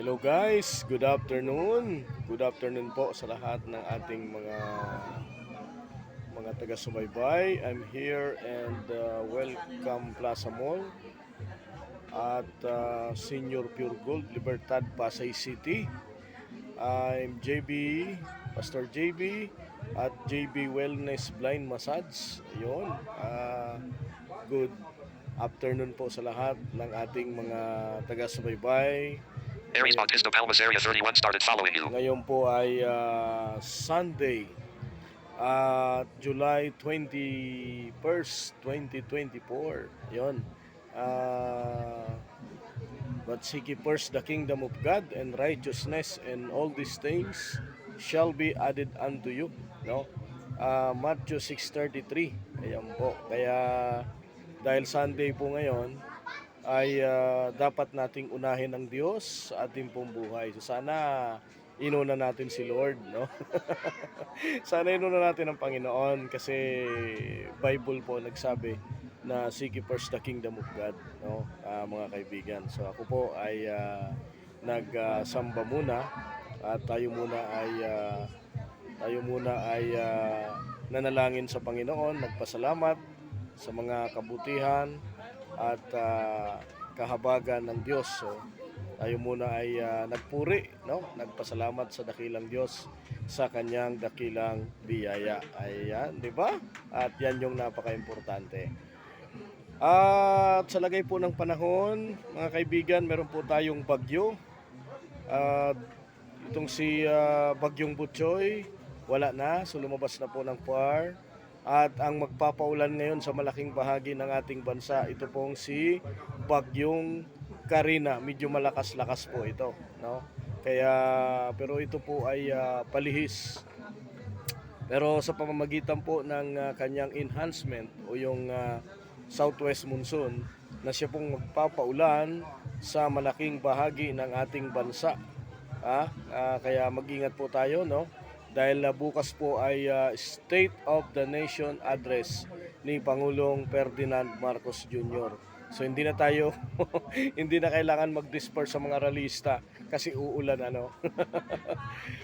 Hello guys, good afternoon. Good afternoon po sa lahat ng ating mga taga-subaybay. I'm here and welcome Plaza Mall at Senior Pure Gold, Libertad, Pasay City. I'm JB, Pastor JB at JB Wellness Blind Massage. Ayun, good afternoon po sa lahat ng ating mga taga-subaybay. Aries Bautista Palmas Area 31 started following you. Ngayon po ay Sunday, July 21st, 2024. Yun. Uh, but seek ye first the kingdom of God and righteousness, and all these things shall be added unto you. No? Matthew 6:33. Ayan po. Kaya dahil Sunday po ngayon, ay dapat nating unahin ang Diyos sa ating pong buhay. So sana inuna natin si Lord, no? Sana inuna natin ang Panginoon kasi Bible po nagsabi na seek ye first the kingdom of God, no? Mga kaibigan. So ako po ay nagsamba muna at tayo muna ay nanalangin sa Panginoon, nagpasalamat sa mga kabutihan at kahabagan ng Diyos. So, tayo muna ay nagpuri, no? Nagpasalamat sa dakilang Diyos sa kanyang dakilang biyaya. Ayan, di ba? At yan yung napaka-importante. At sa lagay po ng panahon, mga kaibigan, meron po tayong bagyo. Itong si Bagyong Butchoy, wala na. So lumabas na po ng PUAR. At ang magpapaulan ngayon sa malaking bahagi ng ating bansa, ito pong si Bagyong Karina. Medyo malakas-lakas po ito, no? Kaya pero ito po ay palihis. Pero sa pamamagitan po ng kanyang enhancement o yung southwest monsoon na siya pong magpapaulan sa malaking bahagi ng ating bansa. Kaya mag-ingat po tayo, no? Dahil bukas po ay State of the Nation address ni Pangulong Ferdinand Marcos Jr. So hindi na tayo hindi na kailangan mag-disperse sa mga ralista kasi uulan, ano.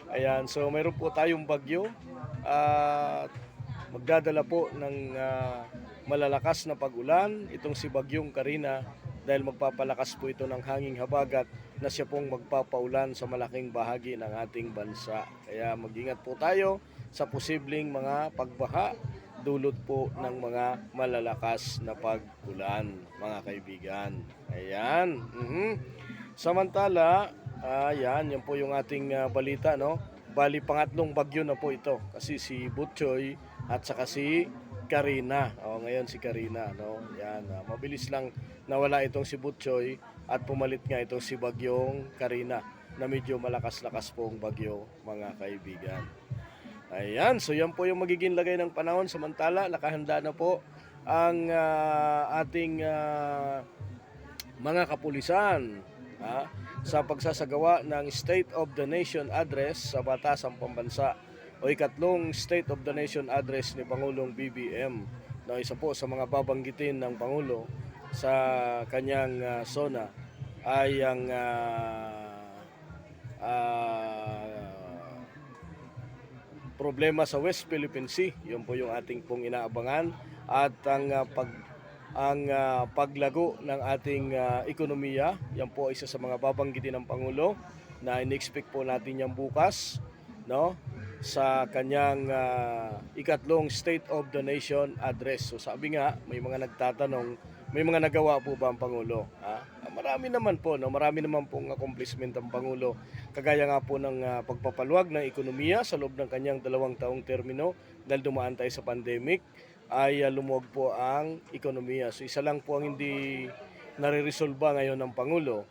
Ayan, so mayroon po tayong bagyo at magdadala po ng malalakas na pag-ulan itong si Bagyong Karina dahil magpapalakas po ito ng hanging habagat na siya pong magpapaulan sa malaking bahagi ng ating bansa. Kaya mag-ingat po tayo sa posibleng mga pagbaha dulot po ng mga malalakas na pag-ulan, mga kaibigan. Ayan. Samantala, yan po yung ating balita, no? Bali pangatlong bagyo na po ito kasi si Butchoy at saka si Karina. Ngayon si Karina, no? Yan, mabilis lang nawala itong si Butchoy at pumalit nga itong si Bagyong Karina na medyo malakas-lakas pong bagyo, mga kaibigan. Ayan, so yan po yung magiging lagay ng panahon. Samantala, nakahanda na po ang ating mga kapulisan sa pagsasagawa ng State of the Nation Address sa Batasang Pambansa o ikatlong State of the Nation Address ni Pangulong BBM, na isa po sa mga babanggitin ng Pangulo sa kanyang zona ay ang problema sa West Philippine Sea. Yun po yung ating pong inaabangan at ang paglago ng ating ekonomiya. Yan po isa sa mga babanggitin ng Pangulo na in-expect po natin yan bukas, no? Sa kanyang ikatlong State of the Nation address. So sabi nga, may mga nagtatanong, may mga nagawa po ba ang Pangulo? Marami naman po, no? Marami naman pong accomplishment ang Pangulo. Kagaya nga po ng pagpapaluwag ng ekonomiya sa loob ng kanyang 2 taong termino dahil dumaan tayo sa pandemic, ay lumuwag po ang ekonomiya. So isa lang po ang hindi nare-resolba ngayon ng Pangulo,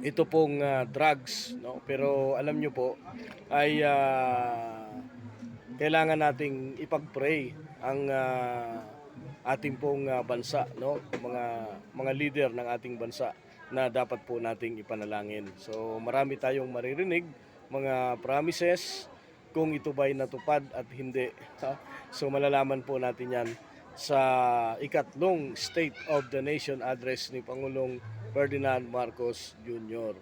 ito pong drugs, no? Pero alam nyo po ay kailangan nating ipag-pray ang ating pong bansa, no? Mga leader ng ating bansa na dapat po nating ipanalangin. So marami tayong maririnig mga promises, kung ito ba'y natupad at hindi. So malalaman po natin yan sa ikatlong State of the Nation address ni Pangulong Ferdinand Marcos Jr.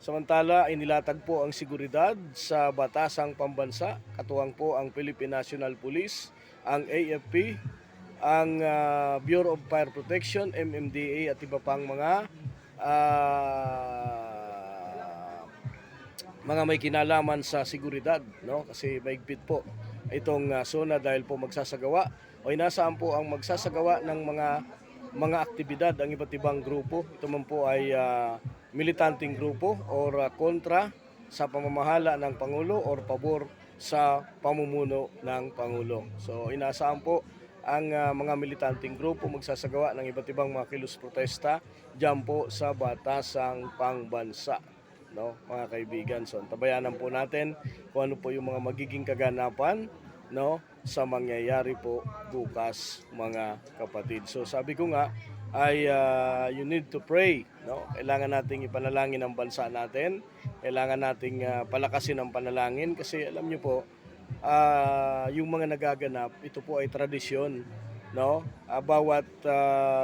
Samantala, inilatag po ang seguridad sa batasang pambansa, katuwang po ang Philippine National Police, ang AFP, ang Bureau of Fire Protection, MMDA at iba pang mga may kinalaman sa seguridad, no? Kasi maigpit po itong zona dahil po magsasagawa o inasaan po ang magsasagawa ng mga aktibidad ang iba't ibang grupo. Ito man po ay militanting grupo or kontra sa pamamahala ng Pangulo or pabor sa pamumuno ng Pangulo. So inaasahan po ang mga militanting grupo magsasagawa ng iba't ibang mga kilos protesta diyan po sa batasang pangbansa, no, mga kaibigan. So tabayanan po natin kung ano po yung mga magiging kaganapan, no, sa mangyayari po bukas, mga kapatid. So sabi ko nga ay you need to pray, no? Kailangan nating ipanalangin ang bansa natin. Kailangan nating palakasin ang panalangin kasi alam niyo po yung mga nagaganap, ito po ay tradisyon, no? Bawat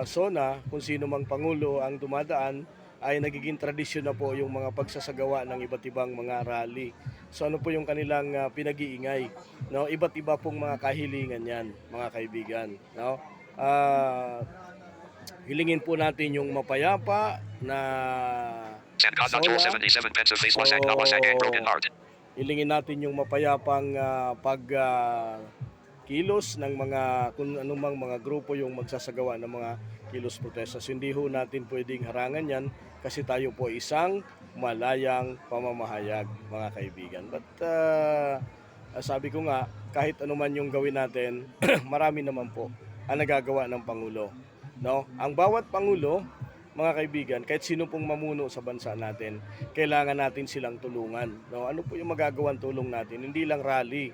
zona, kung sino mang pangulo ang dumadaan, ay nagiging tradisyon na po yung mga pagsasagawa ng iba't ibang mga rally. So ano po yung kanilang pinag-iingay, no? Iba't iba pong mga kahilingan yan, mga kaibigan, no? Hilingin po natin yung mapayapa na San Conduct Toll zona. 77 Pensa Face Wasang Nawasang and Broken Heart. Hilingin natin yung mapayapang kilos ng mga kung anumang mga grupo yung magsasagawa ng mga kilos protestas. Hindi ho natin pwedeng harangan yan kasi tayo po isang malayang pamamahayag, mga kaibigan. But sabi ko nga, kahit anuman yung gawin natin, marami naman po ang nagagawa ng Pangulo, no? Ang bawat Pangulo, mga kaibigan, kahit sino pong mamuno sa bansa natin, kailangan natin silang tulungan, no? Ano po yung magagawang tulong natin? Hindi lang rally,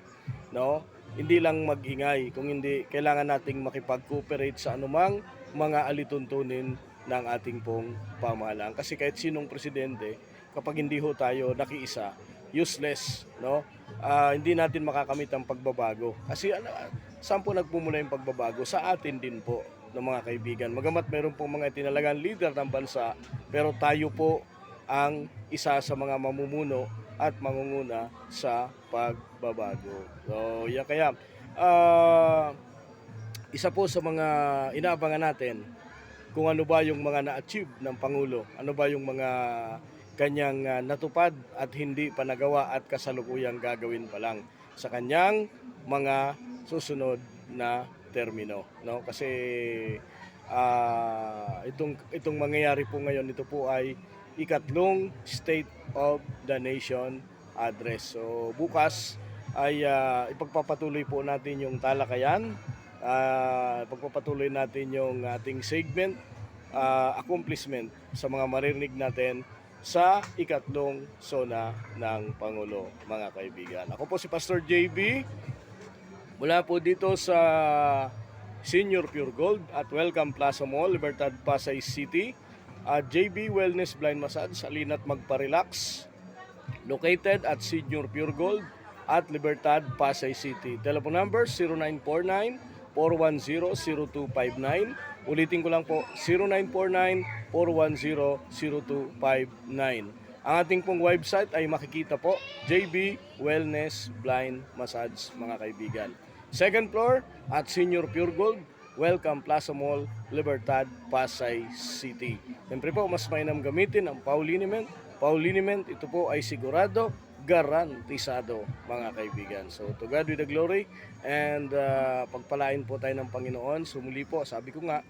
no? Hindi lang mag-ingay, kung hindi kailangan nating makipag-cooperate sa anumang mga alituntunin ng ating pong pamahalaan. Kasi kahit sinong presidente, kapag hindi ho tayo nakiisa, useless, no? Hindi natin makakamit ang pagbabago. Kasi saan po nagpumula yung pagbabago? Sa atin din po, ng mga kaibigan. Magamat mayroon pong mga tinalagang leader ng bansa, pero tayo po ang isa sa mga mamumuno at mangunguna sa pagbabago. So, yan kaya isa po sa mga inaabangan natin kung ano ba yung mga na-achieve ng Pangulo, ano ba yung mga kanyang natupad at hindi pa nagawa at kasalukuyang gagawin pa lang sa kanyang mga susunod na termino, no? Kasi itong mangyayari po ngayon, ito po ay ikatlong State of the Nation address. So bukas ay ipagpapatuloy po natin yung talakayan, ipagpapatuloy natin yung ating segment, accomplishment sa mga maririnig natin sa ikatlong zona ng Pangulo, mga kaibigan. Ako po si Pastor JB, mula po dito sa Senior Pure Gold at Welcome Plaza Mall, Libertad, Pasay City. JB Wellness Blind Massage, halina't magpa-relax. Located at Senior Pure Gold at Libertad, Pasay City. Telephone number 0949-410-0259. Ulitin ko lang po, 0949-410-0259. Ang ating pong website ay makikita po, JB Wellness Blind Massage, mga kaibigan. Second floor at Senior Pure Gold, Welcome Plaza Mall, Libertad, Pasay City. Siyempre po, mas mainam gamitin ang Pauliniment. Pauliniment, ito po ay sigurado, garantisado, mga kaibigan. So, to God be the glory and pagpalain po tayo ng Panginoon. Sumuli po, sabi ko nga,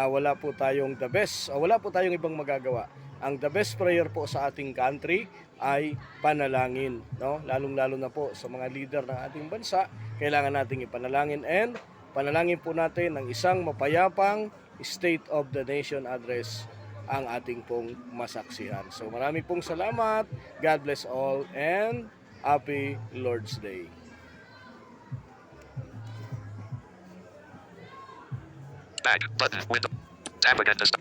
wala po tayong the best, wala po tayong ibang magagawa. Ang the best prayer po sa ating country ay panalangin, no? Lalong-lalo na po sa mga leader ng ating bansa, kailangan nating ipanalangin and panalangin po natin ng isang mapayapang State of the Nation address ang ating pong masaksihan. So marami pong salamat, God bless all, and Happy Lord's Day. Back button window. Tab again to start.